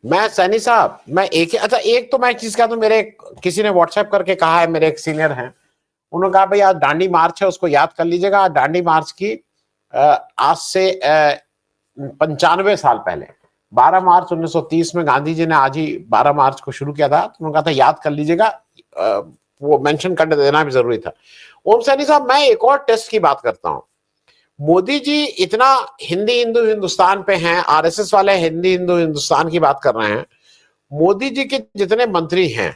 मैं सैनी साहब, मैं अच्छा एक तो मैं चीज कहा, तो मेरे किसी ने व्हाट्सएप करके कहा है, मेरे एक सीनियर हैं, उन्होंने कहा भाई आज दांडी मार्च है, उसको याद कर लीजिएगा। आज दांडी मार्च की आज से 95 साल पहले 12 मार्च 1930 में गांधी जी ने आज ही 12 मार्च को शुरू किया था। तो उन्होंने कहा था याद कर लीजिएगा, वो मेंशन कर देना भी जरूरी था। ओम सैनी साहब, मैं एक और टेस्ट की बात करता हूं। मोदी जी इतना हिंदी हिंदू हिंदुस्तान पे हैं, आरएसएस वाले हिंदी हिंदू हिंदुस्तान की बात कर रहे हैं। मोदी जी के जितने मंत्री हैं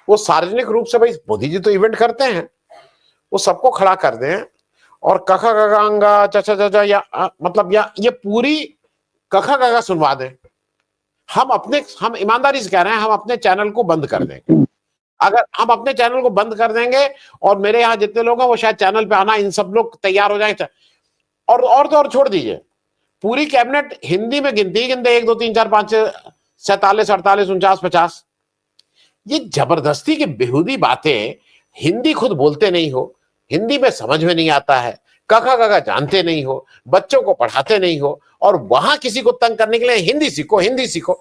वो सार्वजनिक रूप से, भाई मोदी जी तो इवेंट करते हैं, वो सबको खड़ा कर दें और कखा गगांगा चाचा चाचा मतलब या ये पूरी कखा गगा सुनवा दें। हम ईमानदारी से कह रहे हैं, हम अपने चैनल को बंद कर देंगे। अगर हम अपने चैनल को बंद कर देंगे और मेरे यहाँ जितने लोग हैं वो शायद चैनल पे आना, इन सब लोग तैयार हो जाएंगे। और तो और छोड़ दीजिए, पूरी कैबिनेट हिंदी में गिनती ही गिनते 1 2 3 4 5 6 47 48 49 50। ये जबरदस्ती की बेहूदी बातें, हिंदी खुद बोलते नहीं हो, हिंदी में समझ में नहीं आता है, कखा कखा जानते नहीं हो, बच्चों को पढ़ाते नहीं हो, और वहां किसी को तंग करने के लिए हिंदी सीखो हिंदी सीखो।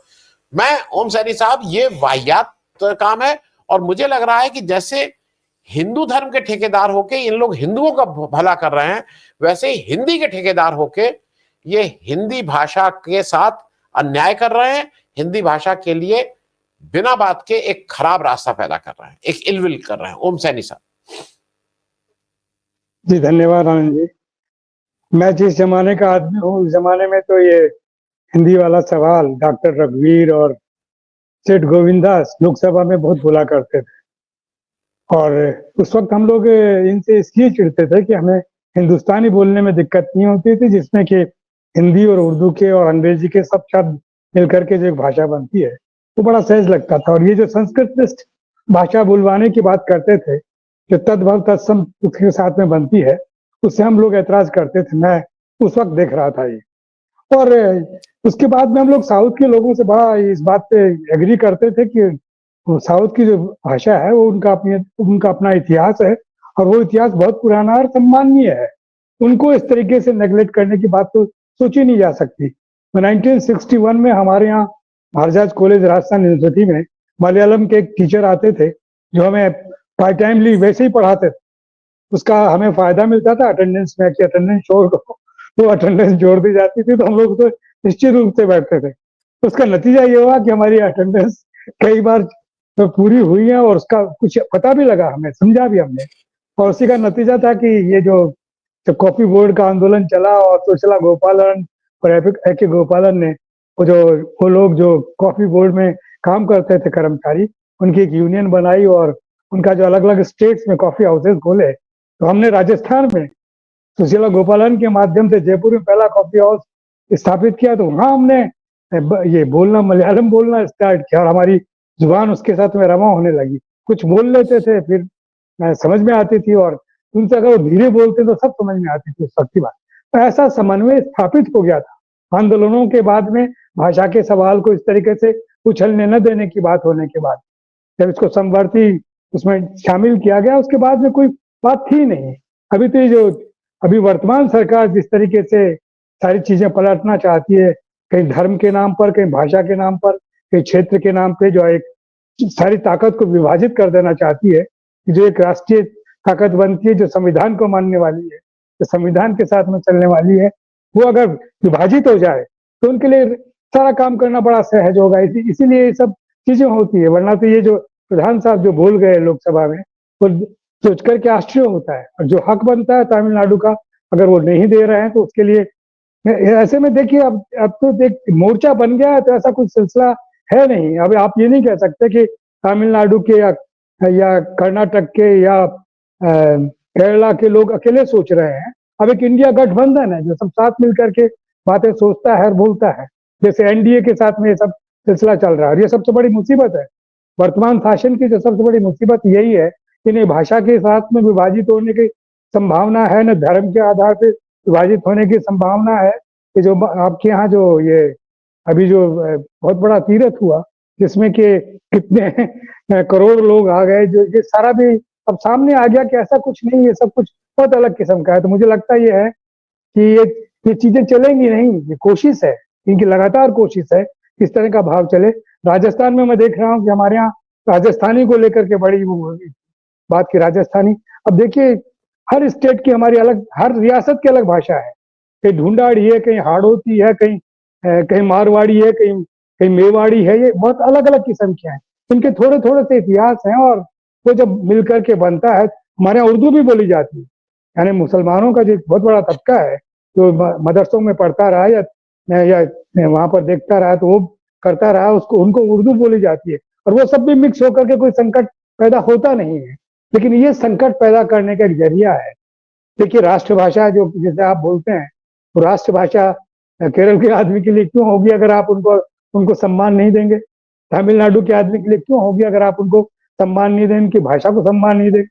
मैं ओम सैनी साहब, ये वाहियात काम है। और मुझे लग रहा है कि जैसे हिंदू धर्म के ठेकेदार होके इन लोग हिंदुओं का भला कर रहे हैं, वैसे ही हिंदी के ठेकेदार होके ये हिंदी भाषा के साथ अन्याय कर रहे हैं, हिंदी भाषा के लिए बिना बात के एक खराब रास्ता पैदा कर रहे हैं, एक इलविल कर रहे हैं। ओम सैनी साहब। जी धन्यवाद आनंद जी। मैं जिस जमाने का आदमी हूँ, उस जमाने में तो ये हिंदी वाला सवाल डॉक्टर रघुवीर और सेठ गोविंदास लोकसभा में बहुत बोला करते थे। और उस वक्त हम लोग इनसे इसलिए चिढ़ते थे कि हमें हिंदुस्तानी बोलने में दिक्कत नहीं होती थी, जिसमें कि हिंदी और उर्दू के और अंग्रेजी के सब शब्द मिलकर के जो एक भाषा बनती है वो बड़ा सहज लगता था। और ये जो संस्कृत भाषा बुलवाने की बात करते थे, जो तद्भव तत्सम उसके साथ में बनती है, उससे हम लोग ऐतराज करते थे। मैं उस वक्त देख रहा था ये। और उसके बाद में हम लोग साउथ के लोगों से बड़ा इस बात पे एग्री करते थे कि साउथ की जो भाषा है वो उनका अपना इतिहास है, और वो इतिहास बहुत पुराना और सम्माननीय है। उनको इस तरीके से नेग्लेक्ट करने की बात तो सोची नहीं जा सकती। 1961 में हमारे यहाँ महाराज कॉलेज राजस्थान यूनिवर्सिटी में मलयालम के एक टीचर आते थे, जो हमें पार्ट टाइमली वैसे ही पढ़ाते थे। उसका हमें फायदा मिलता था अटेंडेंस में, कि अटेंडेंस छोड़ दो, तो अटेंडेंस जोड़ दी जाती थी, तो हम लोग तो निश्चित रूप से बैठते थे। तो उसका नतीजा ये हुआ कि हमारी अटेंडेंस कई बार तो पूरी हुई है, और उसका कुछ पता भी लगा, हमें समझा भी हमने। और उसी का नतीजा था कि ये जो कॉफी बोर्ड का आंदोलन चला, और सुशीला गोपालन और ए के गोपालन ने वो लोग जो कॉफी बोर्ड में काम करते थे कर्मचारी, उनकी एक यूनियन बनाई, और उनका जो अलग अलग स्टेट्स में कॉफी हाउसेज खोले। तो हमने राजस्थान में सुशीला गोपालन के माध्यम से जयपुर में पहला कॉफी हाउस स्थापित किया। तो वहां हमने ये बोलना, मलयालम बोलना स्टार्ट किया, और हमारी जुबान उसके साथ में रमा होने लगी। कुछ बोल लेते थे, फिर समझ में आती थी, और उनसे अगर वो धीरे बोलते तो सब समझ में आती थी उस वक्त की बात। तो ऐसा समन्वय स्थापित हो गया था आंदोलनों के बाद में। भाषा के सवाल को इस तरीके से उछलने न देने की बात होने के बाद, जब इसको समवर्ती उसमें शामिल किया गया, उसके बाद में कोई बात थी नहीं। अभी तो ये जो अभी वर्तमान सरकार जिस तरीके से सारी चीजें पलटना चाहती है, कहीं धर्म के नाम पर, कहीं भाषा के नाम पर, कहीं क्षेत्र के नाम पे, जो एक सारी ताकत को विभाजित कर देना चाहती है, जो एक राष्ट्रीय ताकत बनती है, जो संविधान को मानने वाली है, जो संविधान के साथ में चलने वाली है, वो अगर विभाजित हो जाए तो उनके लिए सारा काम करना बड़ा सहज होगा। इसीलिए ये सब चीजें होती है। वरना तो ये जो प्रधान साहब जो बोल गए लोकसभा में, वो सोच करके आश्चर्य होता है। और जो हक बनता है तमिलनाडु का, अगर वो नहीं दे रहे हैं तो उसके लिए ऐसे में देखिए, अब तो देख मोर्चा बन गया है, तो ऐसा कुछ सिलसिला है नहीं। अब आप ये नहीं कह सकते कि तमिलनाडु के या कर्नाटक के या केरला के लोग अकेले सोच रहे हैं। अब एक इंडिया गठबंधन है जो सब साथ मिलकर के बातें सोचता है और बोलता है, जैसे एनडीए के साथ में ये सब सिलसिला चल रहा है। और ये सबसे बड़ी मुसीबत है, वर्तमान शासन की जो सबसे बड़ी मुसीबत यही है कि नहीं भाषा के साथ में विभाजित होने की संभावना है, न धर्म के आधार पर विभाजित होने की संभावना है। कि जो आपके यहाँ जो ये अभी जो बहुत बड़ा तीरथ हुआ, जिसमें कि कितने करोड़ लोग आ गए, जो ये सारा भी अब सामने आ गया कि ऐसा कुछ नहीं, ये सब कुछ बहुत अलग किस्म का है। तो मुझे लगता ये है कि ये चीजें चलेंगी नहीं। ये कोशिश है, इनकी लगातार कोशिश है किस तरह का भाव चले। राजस्थान में मैं देख रहा हूँ कि हमारे यहाँ राजस्थानी को लेकर के बड़ी वो बात की, राजस्थानी। अब देखिए हर स्टेट की हमारी अलग, हर रियासत की अलग भाषा है। कहीं ढूंढाड़ी है, कहीं हाड़ौती है, कहीं मारवाड़ी है, कहीं कहीं मेवाड़ी है। ये बहुत अलग अलग किस्म के हैं, इनके थोड़े थोड़े से इतिहास हैं, और वो जब मिलकर के बनता है। हमारे यहाँ उर्दू भी बोली जाती है, यानी मुसलमानों का जो बहुत बड़ा तबका है जो मदरसों में पढ़ता रहा या वहां पर देखता रहा, तो वो करता रहा, उसको उनको उर्दू बोली जाती है। और वो सब भी मिक्स होकर के कोई संकट पैदा होता नहीं है, लेकिन ये संकट पैदा करने का एक जरिया है। देखिए राष्ट्रभाषा जो जैसे आप बोलते हैं, वो राष्ट्रभाषा केरल के आदमी के लिए क्यों होगी अगर आप उनको उनको सम्मान नहीं देंगे? तमिलनाडु के आदमी के लिए क्यों होगी अगर आप उनको सम्मान नहीं दें, उनकी भाषा को सम्मान नहीं दें?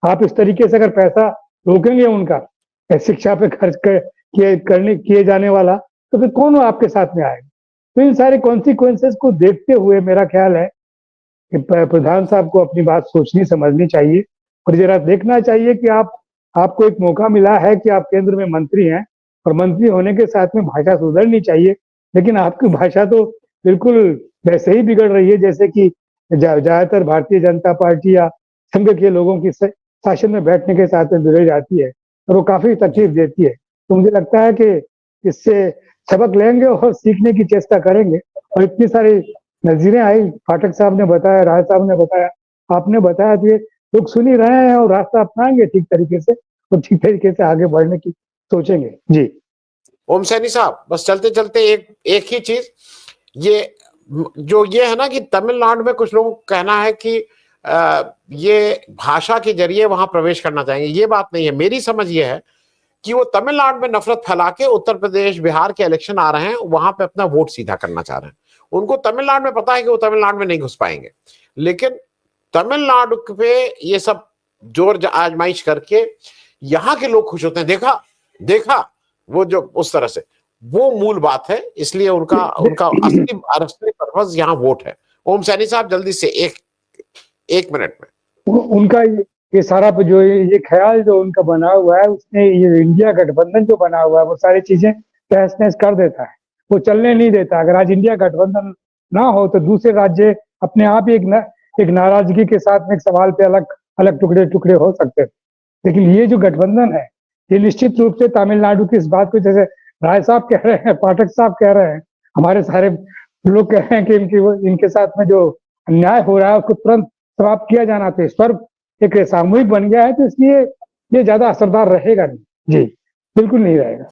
आप इस तरीके से अगर पैसा रोकेंगे उनका शिक्षा पे खर्च किए जाने वाला, तो फिर कौन आपके साथ में आएगा? तो इन सारे कॉन्सिक्वेंसेस को देखते हुए मेरा ख्याल है कि प्रधान साहब को अपनी बात सोचनी समझनी चाहिए, और जरा देखना चाहिए कि आपको एक मौका मिला है कि आप केंद्र में मंत्री हैं, और मंत्री होने के साथ में भाषा सुधरनी चाहिए। लेकिन आपकी भाषा तो बिल्कुल वैसे ही बिगड़ रही है जैसे कि ज्यादातर भारतीय जनता पार्टी या संघ के लोगों की शासन में बैठने के साथ में बिगड़ जाती है, और वो काफी तकलीफ देती है। तो मुझे लगता है कि इससे सबक लेंगे और सीखने की चेष्टा करेंगे। और इतनी सारी नजीरें आई, पाठक साहब ने बताया, राय साहब ने बताया, आपने बताया, तो ये लोग सुन ही रहे हैं और रास्ता अपनाएंगे ठीक तरीके से, और ठीक तरीके से आगे बढ़ने की सोचेंगे। जी ओम सैनी साहब, बस चलते चलते एक ही चीज, ये जो ये है ना कि तमिलनाडु में कुछ लोगों को कहना है कि ये भाषा के जरिए वहां प्रवेश करना चाहेंगे, ये बात नहीं है। मेरी समझ ये है कि वो तमिलनाडु में नफरत फैला के उत्तर प्रदेश बिहार के इलेक्शन आ रहे हैं, वहां पे अपना वोट सीधा करना चाह रहे हैं। उनको तमिलनाडु में पता है कि वो तमिलनाडु में नहीं घुस पाएंगे, लेकिन तमिलनाडु पे ये सब जोर आजमाइश करके यहाँ के लोग खुश होते हैं, देखा देखा, वो जो उस तरह से, वो मूल बात है। इसलिए उनका उनका असली पर्पस यहाँ वोट है। ओम सैनी साहब जल्दी से एक मिनट में। उनका ये सारा जो ये ख्याल जो उनका बना हुआ है, उसने ये इंडिया गठबंधन जो बना हुआ है वो सारी चीजें तहस नहस कर देता है, वो चलने नहीं देता। अगर आज इंडिया गठबंधन ना हो तो दूसरे राज्य अपने आप ही एक नाराजगी के साथ में एक सवाल पे अलग अलग टुकड़े टुकड़े हो सकते थे। लेकिन ये जो गठबंधन है, ये निश्चित रूप से तमिलनाडु की इस बात को, जैसे राय साहब कह रहे हैं, पाठक साहब कह रहे हैं, हमारे सारे लोग कह रहे हैं कि इनके साथ में जो अन्याय हो रहा है उसको तुरंत समाप्त किया जाना चाहिए। स्वर एक सामूहिक बन गया है, तो इसलिए ये ज्यादा असरदार रहेगा नहीं। जी बिल्कुल नहीं रहेगा।